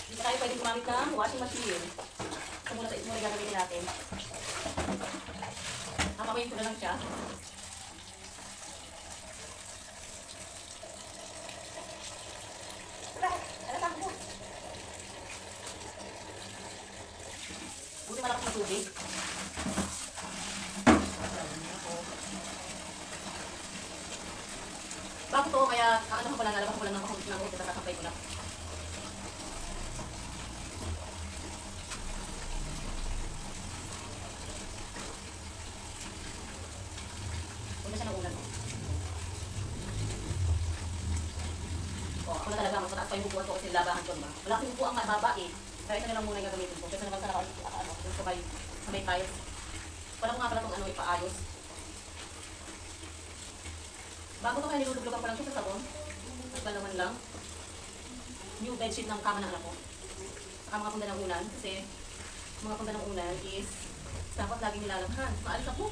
Hindi pa tayo pwede gumamit ng washing machine. Ito muna gagamitin natin. Nakamayin ko na lang siya. Buti malakas na tubig. Bago to, kaya ano ko lang, nalabas ko lang ng mahulog ng ito, sasampay ko lang. Huwag na siya ng ulan. O, ako na talaga, mas mataas pa yung bukuan ko kasi labahan ko, diba? Wala kasing bukuan nga, baba eh. Kaya ito na lang muna yung gagamitin ko. Kasi naman sa nakakano, yung sa may tiles. Wala ko nga pala itong ano, ipaayos. Bago ito kaya nilulublugan ko lang siya sa sabon. Nagpalaman lang. New bedsheet ng kama ng anak ko. Saka mga punda ng unan. Kasi mga punda ng unan is dapat lagi nilalabhan. Maalis sa book.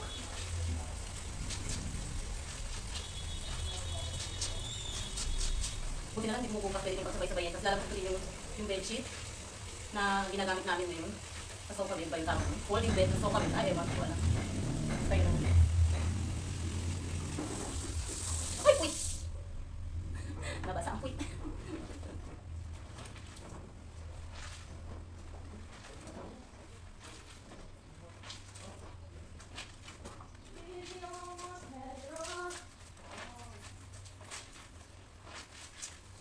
Buti na lang, hindi mo bukas pwede kong pagsabay-sabayan. Tapos lalabas ko din yung bedsheet na ginagamit namin ngayon. Sa sofa bed ba yung tama? Folding bed sa sofa bed. Ay, ewan ko wala. Tayo naman. Ay, puwit! Nabasa ang puwit.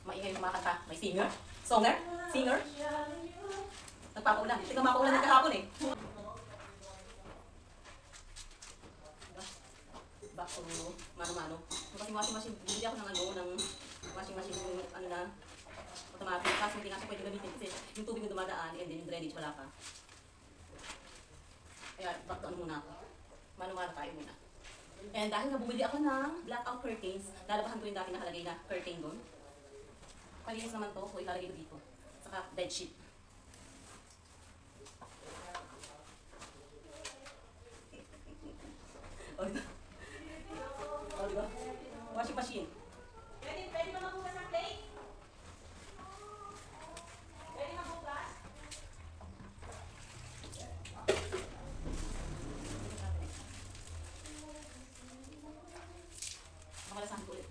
Maingay yung kumakanta. May singer? Songer? Singer? Nagpapaulan. Tingnan mapaulan ng kahapon eh. Back to mano-mano. Kasi washing machine, bibili ako ng ano, ng washing machine yung ano na automatic. Kasi hindi nga siya pwede gamitin kasi yung tubig yung dumadaan and then yung drainage wala pa. Kaya back to ano muna ako. Mano-mano tayo muna. And dahil nga bumili ako ng blackout curtains, lalabahan ko yung dati nakalagay na curtain doon. Palinis naman to, so ilalagay ko dito. Saka bedsheet. O, diba? Washing machine. Pwede ba magbukas ng plate? Pwede magbukas? Makalasahan ko ulit.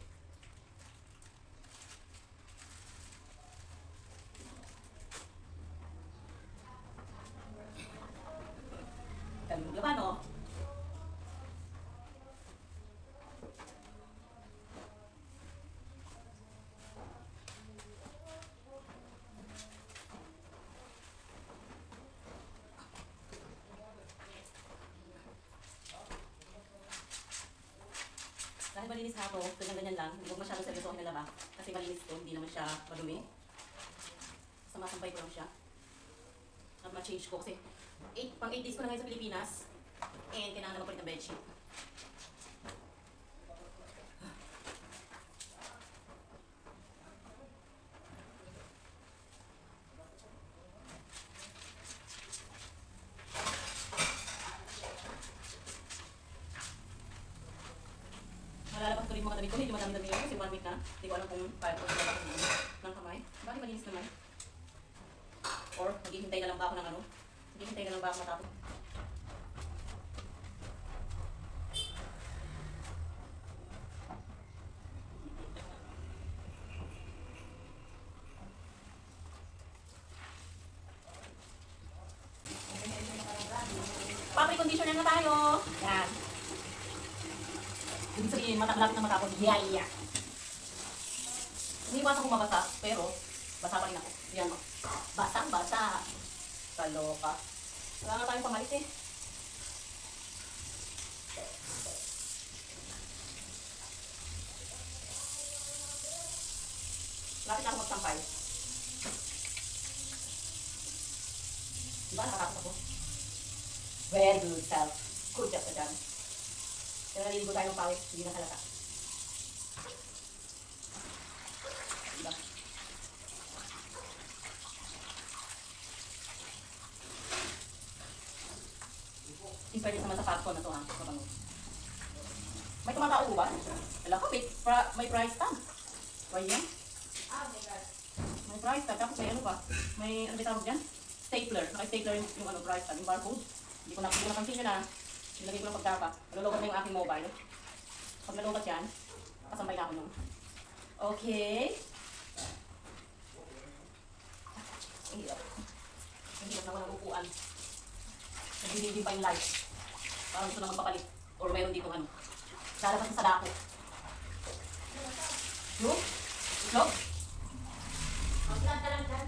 Ganun, diba no? Dahil malinis na ako, ganyan-ganyan lang, hindi ko masyadong seryosohin na laba. Kasi malinis to, hindi naman siya madumi. Samasampay ko lang siya. At ma-change ko kasi pang 8 days ko na ngayon sa Pilipinas. And kailangan na mapalit ng bedsheet. Malalabas ko rin mga damit ko, medyo madami-dami yun kasi 1 week na. Hindi ko alam kung paano ko sila ng kamay. Bakit malinis naman? Or maghihintay na lang ba ako ng ano? Maghihintay na lang ba ako matapos? Fabric conditioner na tayo! Yan. Ibig sabihin, malapit na matapos. Yeah. Iniwasan ko mabasa, pero basa pa rin ako. Yan o. Basang-basa. Kaloka. Wala nga tayong pamalit eh. Lapit na ako magsampay. Diba nakatapos ako? Very good self. Good job ka dyan. Kaya naliligo tayo ng pawis, hindi na halata. Diba? Pwede naman sa patko na to ha. May tumatao ba? Wala ko, may price tag. Why yan? Ah, my God. May price tag. Tapos may ano pa. May ano ba tawag dyan? Stapler. Naka-stapler yung ano, price tag, yung barcode. Hindi ko napansin yun na. Nilagay ko lang pagkapa. Nalulubat na yung aking mobile. Pag nalubat yan, kasampay na ako nung. Okay. Ang hirap. Ang hirap na walang upuan. Nagdidindim pa yung light. Parang gusto na magpapalit. Or meron dito ano. Lalabas na sa dako. Yung? Itlog? Maglan ka lang dyan.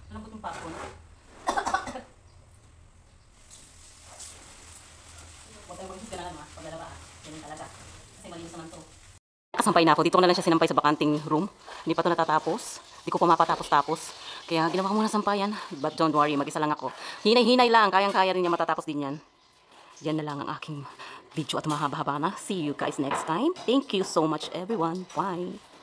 Malambot yung popcorn. Huwag tayong mag-isip ka na lang ha. Paglalaba ha. Ganyan talaga. Kasi malinis naman to. Nakasampay na ako. Dito ko na lang siya sinampay sa bakanting room. Hindi pa ito natatapos. Hindi ko pa mapatapos-tapos. Kaya ginawa ko muna sampayan. But don't worry, mag-isa lang ako. Hinay-hinay lang. Kayang-kaya rin niya matatapos din yan. Yan na lang ang aking video at mahaba-haba na. See you guys next time. Thank you so much everyone. Bye.